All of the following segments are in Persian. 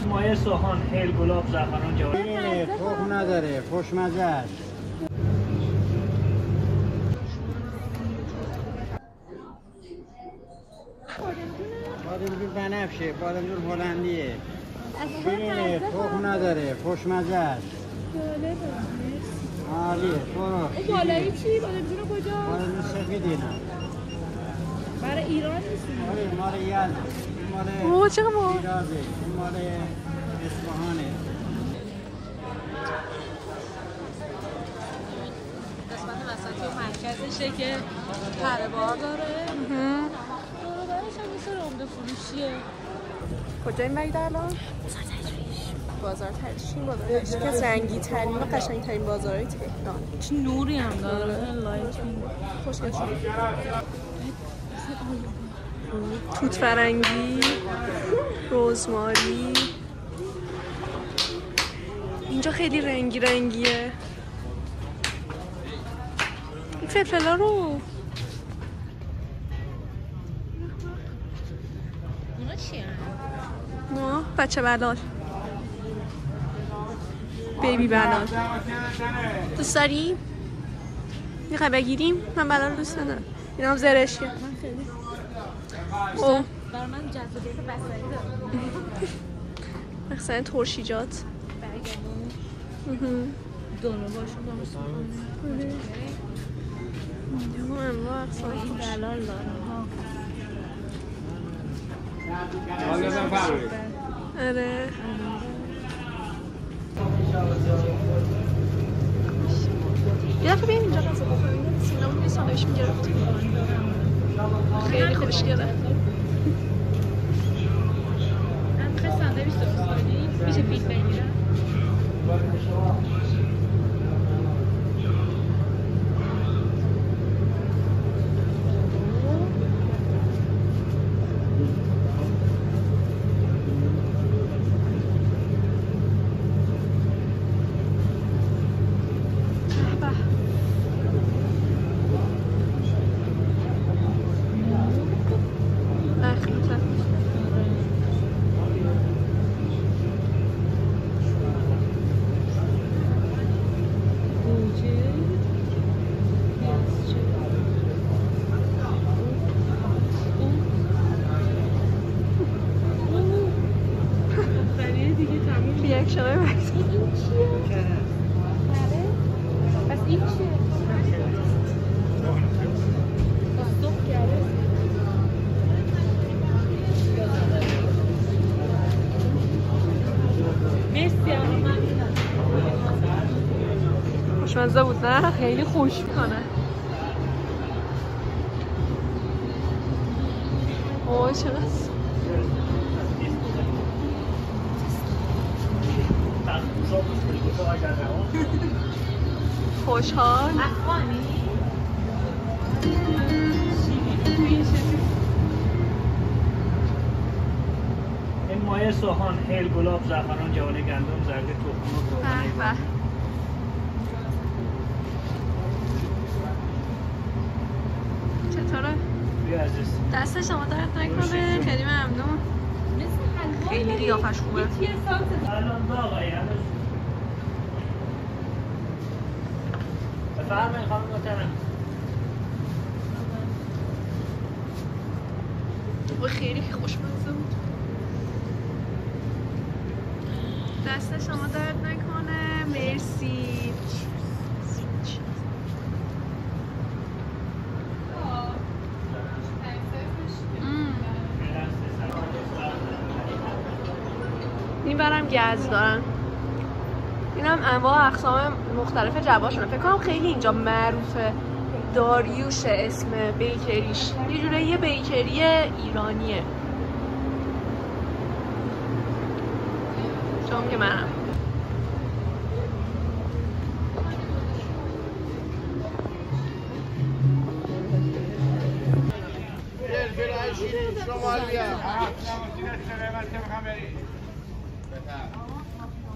مایه سوهان، هل، گلاب، زعفران، جواری. تخم نداره، خوشمزه است. بادمجون بنفشه، بادمجون هلندیه. شیرینه، تخم نداره، خوشمزه است. عالیه، برو. اون بالایی چی؟ بادمجون کجا؟ بادمجون سفیدی نه. برای ایران نیست. آره، مال یزد. اوه چقدر با شیرازه. این مال اصفهانه. قسمت وسطی مرکزشه که پره بار داره. دور و برش هم مثل عمده فروشیه. کجا این وحید الان؟ بازار تجربی. بازار تجربی که از رنگی ترین و قشنگ ترین بازارهای تهران. چه نوری هم داره. لایتینگ. خوشگل شد. توت فرنگی، رزماری. اینجا خیلی رنگی رنگیه. این فلفلا رو اونا چیه؟ نه بچه بلال، بیبی بلال. دوست داری؟ میخوای بگیریم؟ من بلال دوست ندارم. اینا هم زرشکه. من خیلی اوه برای من جذابیت بصری داره. مثلا ترشیجات برگردون دونو باشون درست میکنه. انواع اقسام این بلال داره ها. آره یه دفعه بیایم اینجا غذا بخوریم. سینامون یه ساندویچ میگرفت، خیلی خوشگله. من میخوای ساندویچ درست کنی؟ میشه پیک بگیرم؟ خوشمزه بود نه؟ خیلی خوش میکنه. اوه چقدر خوشحال. این مایه سوهان، هل، گلاب، زعفران، جواری، گندم، زرده، تخم مرغ. چطوره؟ بیا عزیز. دست شما درد نکنه. خیلی ممنون. خیلی قیافش خوبه. الان داغه بفرمایید خانم محترم. خیلی خوشمزه بود. دست شما درد نکنه. مرسی. این برم گز دارن. این هم انواع اقسام مختلف جواشونه. فکر کنم خیلی اینجا معروفه. داریوش اسم بیکریش. یه جوره یه بیکری ایرانیه. چون که منم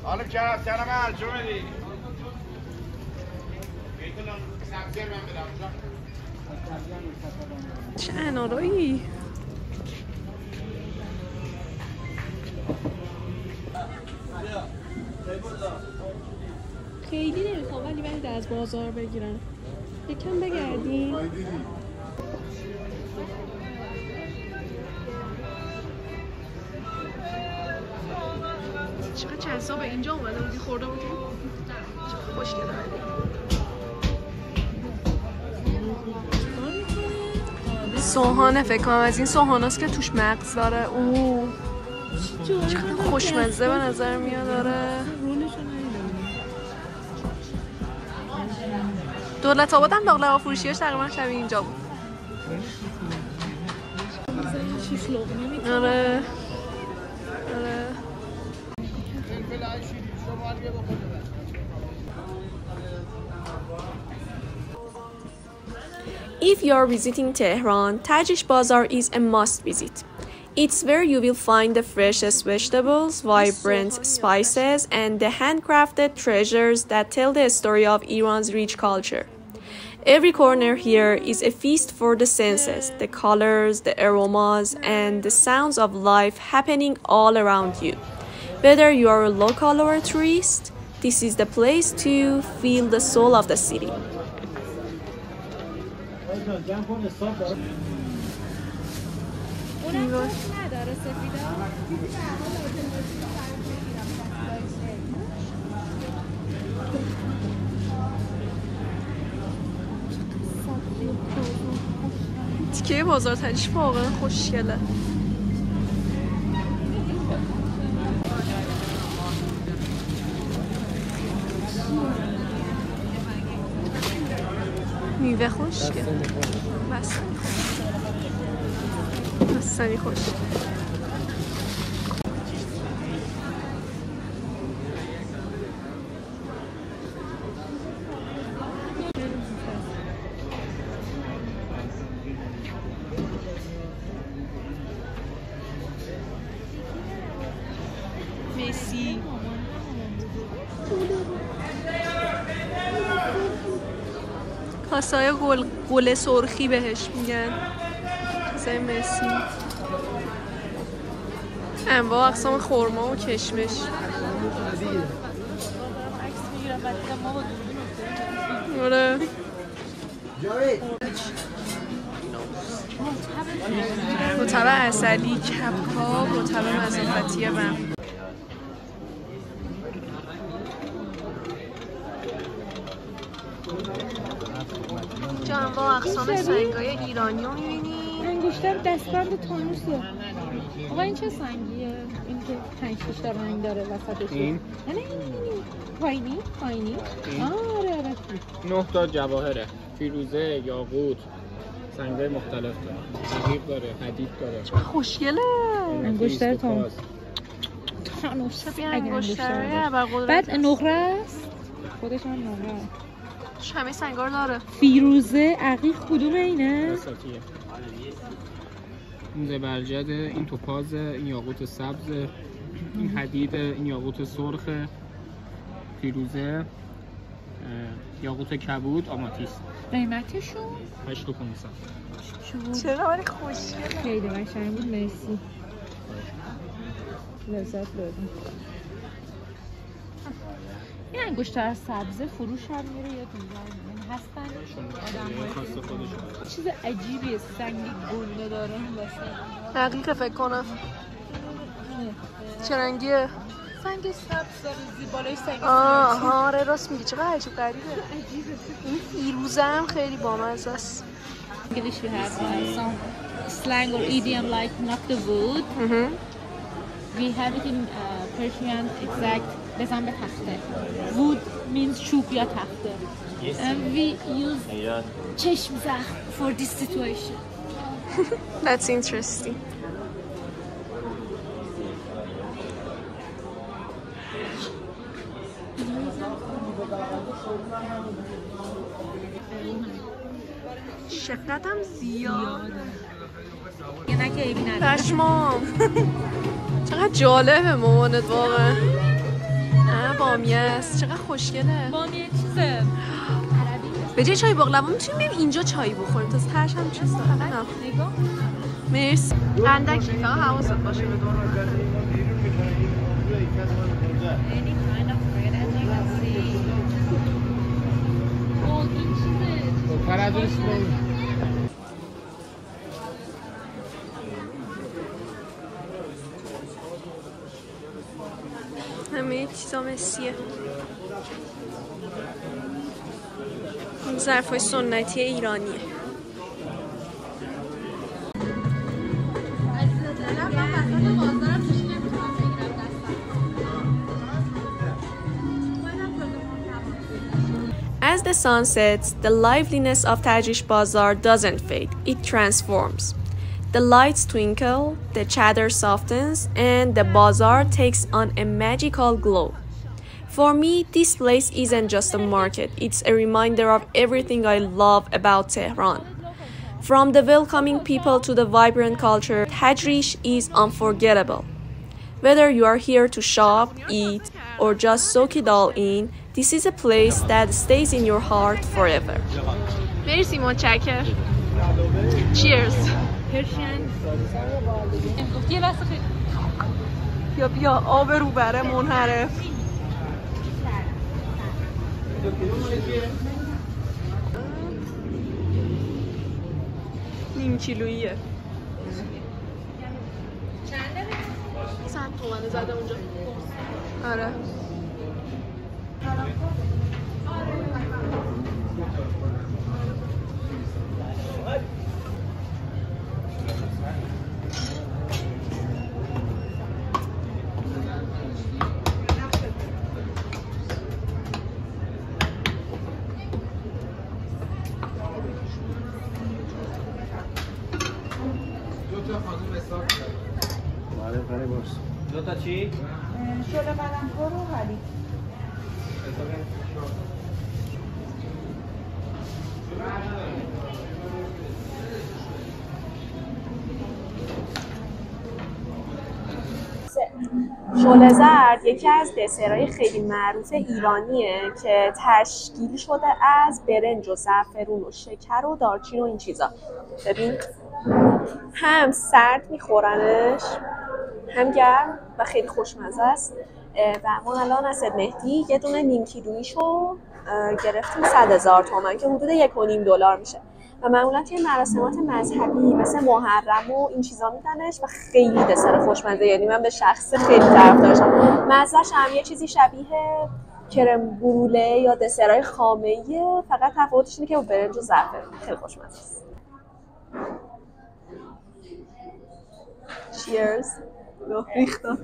حالا که سلام عرض اومدی چه انارایی. خیلی نمیخوام ولی باید از بازار بگیرم. یکم بگردیم. چقدر چند صبح اینجا اومده بودی خورده بودیم؟ چقدر خوشگله. سوهانه فکر کنم، از این سوهاناست که توش مغز داره. اوه چقدر خوشمزه به نظر میاد. داره دولت آباد هم داغ فروشیاش تقریبا شبیه اینجا بود. آره آره. If you are visiting Tehran, Tajish Bazaar is a must visit. It's where you will find the freshest vegetables, vibrant spices, and the handcrafted treasures that tell the story of Iran's rich culture. Every corner here is a feast for the senses, the colors, the aromas, and the sounds of life happening all around you. Whether you are a local or a tourist, this is the place to feel the soul of the city. تیکه بازار تنیش واقعا خوشگله. میوه خوشگله. بستنی خوش. مسی کاسای گل سرخی بهش میگن. کاسای مسی. انواع اقسام خرما و کشمش. آره. رطب عسلی، کباب، رطب مضافتی بم. اینجا انواع اقسام سنگای ایرانی رو می‌بینی. انگشتر دستبند تانوسه. آقا این چه سنگیه؟ این که 5-6 تا رنگ داره وسطش. این؟ نه پایینی؟ آره 9 تا جواهره. فیروزه، یاقوت، سنگای مختلف داره. عقیق داره، حدید داره. چقدر خوشگله. انگشتر تانوس. انگشتره بعد نقره است. خودش هم نقره. همه سنگار داره. فیروزه، عقیق کدوم اینه؟ وسطیه. این زبرجد، این توپاز، این یاقوت سبز، این حدید، این یاقوت سرخ، فیروزه، یاقوت کبود، آماتیست. قیمتشون 8500. چرا ولی خوشگله. خیلی قشنگ بود. مرسی. لذت بردم. این انگشتر سبز فروش هم میره یا دیزاین هستن آدم‌های چیز عجیبیه. سنگ گنده داره این وسط. دقیقه فکر کنم. چه رنگیه؟ سنگ سبز داره بالای سنگ. آره راست میگی. چقدر عجیب غریبه. این فیروزه هم خیلی بامزه است. English we have some slang or idiom like knock the wood. We have it in Persian exact بزن به تخته. Wood means چوب یا تخته. And we use چشم زخم for this situation. That's interesting. شقتم زیاده. یه نکه ایبی نداره. پشمام. چقدر جالبه مامانت واقعا. بامیه است. چقدر خوشگله. بامیه چیزه عربی. به جای چای باقلوا میتونیم بریم اینجا چای بخوریم. تا ترش هم چیز داره. نگاه. مرسی. اندکی فقط حواست باشه به دور. همه چیزا مسیه. این ظرفای سنتی ایرانیه. As the sun sets, the liveliness of Tajrish Bazaar doesn't fade, it transforms. The lights twinkle, the chatter softens, and the bazaar takes on a magical glow. For me, this place isn't just a market, it's a reminder of everything I love about Tehran. From the welcoming people to the vibrant culture, Tajrish is unforgettable. Whether you are here to shop, eat, or just soak it all in, this is a place that stays in your heart forever. Merci, متشکر. Cheers. بیا آب روبره منحرف. نیم کیلوییه. چنده؟ 100 تومنه زده اونجا. آره. دو تا چی؟ شله قلمکار و حلیم. شله زرد یکی از دسرهای خیلی معروف ایرانیه که تشکیل شده از برنج و زعفرون و شکر و دارچین و این چیزا. ببین هم سرد میخورنش هم گرم و خیلی خوشمزه است. و ما الان از مهدی یه دونه نیم کیلوییشو گرفتیم 100,000 تومان که حدود $1.5 میشه و معمولا توی مراسمات مذهبی مثل محرم و این چیزا میدنش و خیلی دسر خوشمزه، یعنی من به شخص خیلی طرفدارشم. مزهش هم یه چیزی شبیه کرم بروله یا دسرهای خامه‌ایه، فقط تفاوتش اینه که با برنج و زعفرون. خیلی خوشمزه است. Cheers. ریختم.